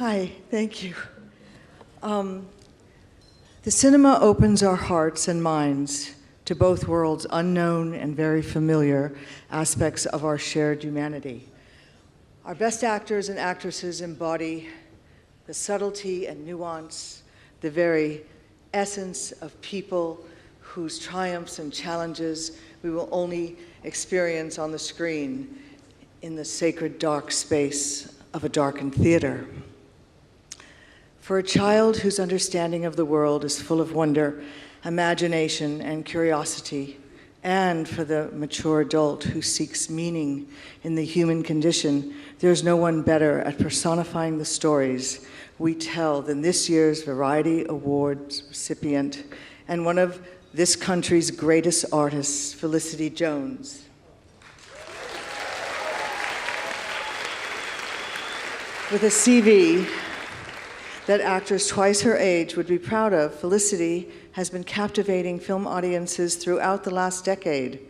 Hi, thank you. The cinema opens our hearts and minds to both worlds' unknown and very familiar aspects of our shared humanity. Our best actors and actresses embody the subtlety and nuance, the very essence of people whose triumphs and challenges we will only experience on the screen in the sacred dark space of a darkened theater. For a child whose understanding of the world is full of wonder, imagination, and curiosity, and for the mature adult who seeks meaning in the human condition, there's no one better at personifying the stories we tell than this year's Variety Awards recipient and one of this country's greatest artists, Felicity Jones. With a CV that actors twice her age would be proud of, Felicity has been captivating film audiences throughout the last decade.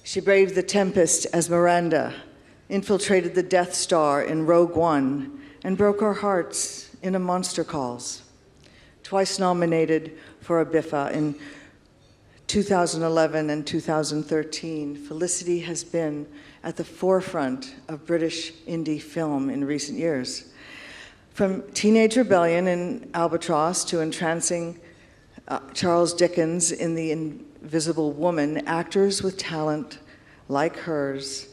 She braved the Tempest as Miranda, infiltrated the Death Star in Rogue One, and broke our hearts in A Monster Calls. Twice nominated for a BIFA in 2011 and 2013, Felicity has been at the forefront of British indie film in recent years. From Teenage Rebellion in Albatross to entrancing Charles Dickens in The Invisible Woman, actors with talent like hers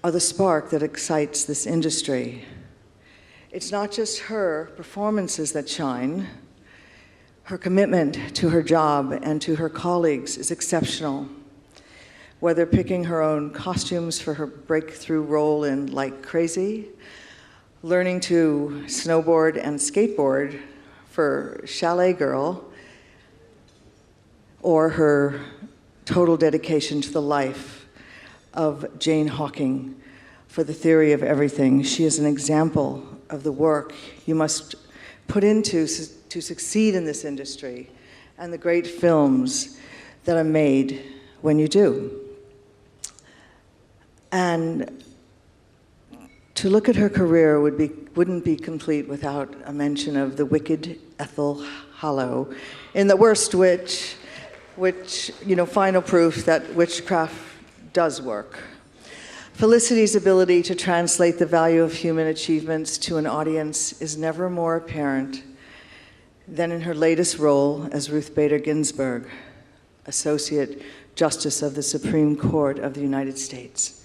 are the spark that excites this industry. It's not just her performances that shine. Her commitment to her job and to her colleagues is exceptional. Whether picking her own costumes for her breakthrough role in Like Crazy, learning to snowboard and skateboard for Chalet Girl, or her total dedication to the life of Jane Hawking for The Theory of Everything, she is an example of the work you must put into to succeed in this industry and the great films that are made when you do. And to look at her career wouldn't be complete without a mention of the wicked Ethel Hollow in The Worst Witch, which, final proof that witchcraft does work. Felicity's ability to translate the value of human achievements to an audience is never more apparent than in her latest role as Ruth Bader Ginsburg, Associate Justice of the Supreme Court of the United States.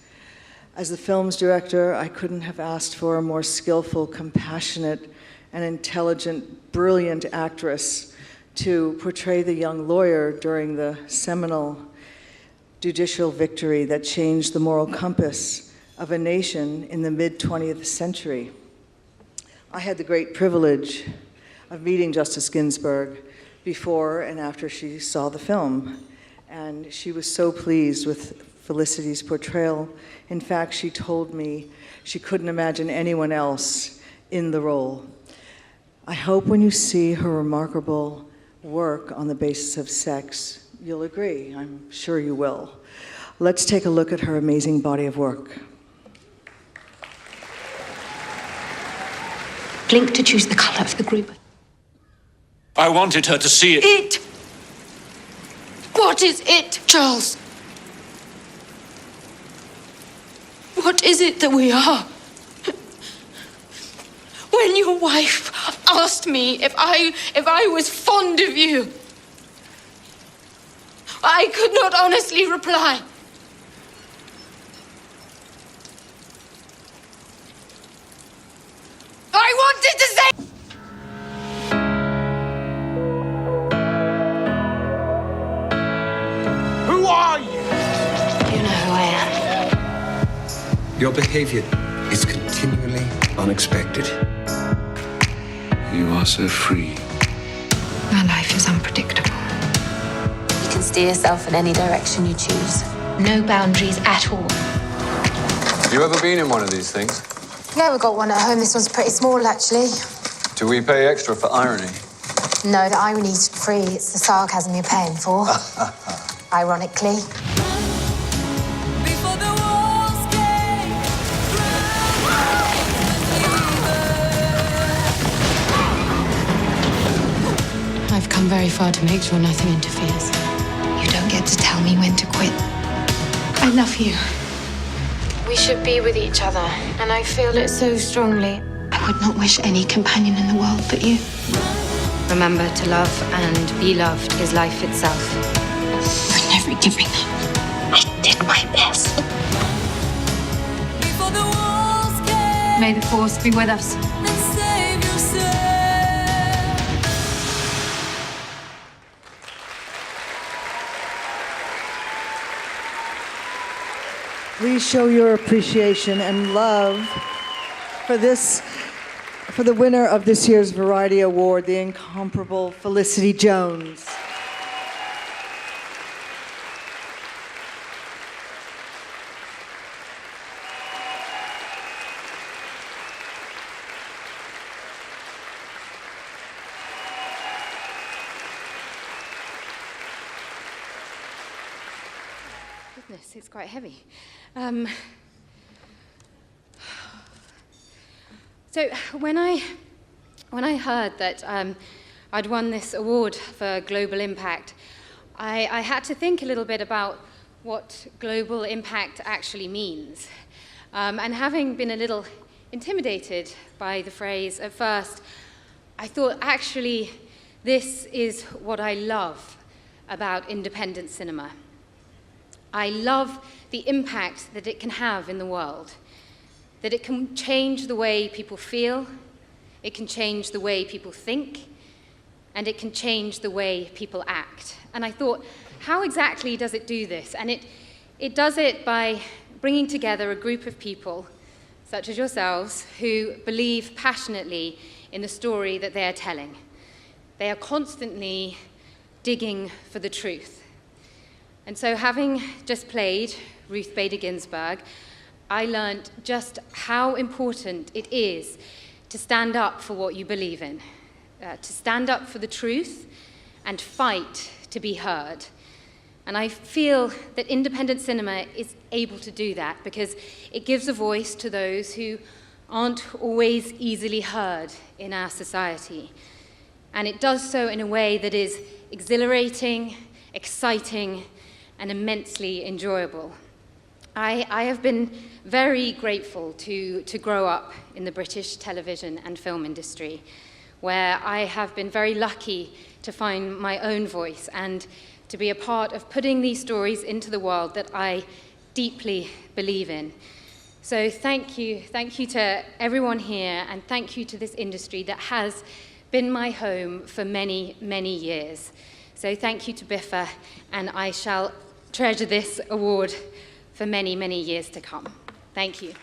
As the film's director, I couldn't have asked for a more skillful, compassionate, and intelligent, brilliant actress to portray the young lawyer during the seminal judicial victory that changed the moral compass of a nation in the mid-20th century. I had the great privilege of meeting Justice Ginsburg before and after she saw the film, and she was so pleased with Felicity's portrayal. In fact, she told me she couldn't imagine anyone else in the role. I hope when you see her remarkable work on the basis of sex, you'll agree. I'm sure you will. Let's take a look at her amazing body of work. Blink to choose the color of the group. I wanted her to see it. It! What is it, Charles? What is it that we are? When your wife asked me if I was fond of you, I could not honestly reply. I wanted to say... Who are you? You know who I am. Your behavior is continually unexpected. You are so free. My life is unpredictable. You can steer yourself in any direction you choose. No boundaries at all. Have you ever been in one of these things? Yeah, we've got one at home. This one's pretty small, actually. Do we pay extra for irony? No, the irony's free. It's the sarcasm you're paying for. Ironically. Before the walls came, come very far to make sure nothing interferes. You don't get to tell me when to quit. I love you. We should be with each other, and I feel it so strongly. I would not wish any companion in the world but you. Remember, to love and be loved is life itself. You're never giving up. I did my best. May the Force be with us. Please show your appreciation and love for the winner of this year's Variety Award, the incomparable Felicity Jones. Goodness, it's quite heavy. So when I heard that I'd won this award for global impact, I had to think a little bit about what global impact actually means. And having been a little intimidated by the phrase at first, I thought actually this is what I love about independent cinema. I love the impact that it can have in the world, that it can change the way people feel, it can change the way people think, and it can change the way people act. And I thought, how exactly does it do this? And it does it by bringing together a group of people, such as yourselves, who believe passionately in the story that they are telling. They are constantly digging for the truth. And so, having just played Ruth Bader Ginsburg, I learned just how important it is to stand up for what you believe in, to stand up for the truth and fight to be heard. And I feel that independent cinema is able to do that because it gives a voice to those who aren't always easily heard in our society. And it does so in a way that is exhilarating, exciting, and immensely enjoyable. I have been very grateful to grow up in the British television and film industry, where I have been very lucky to find my own voice and to be a part of putting these stories into the world that I deeply believe in. So thank you to everyone here, and thank you to this industry that has been my home for many, many years. So thank you to BIFA, and I shall treasure this award for many, many years to come. Thank you.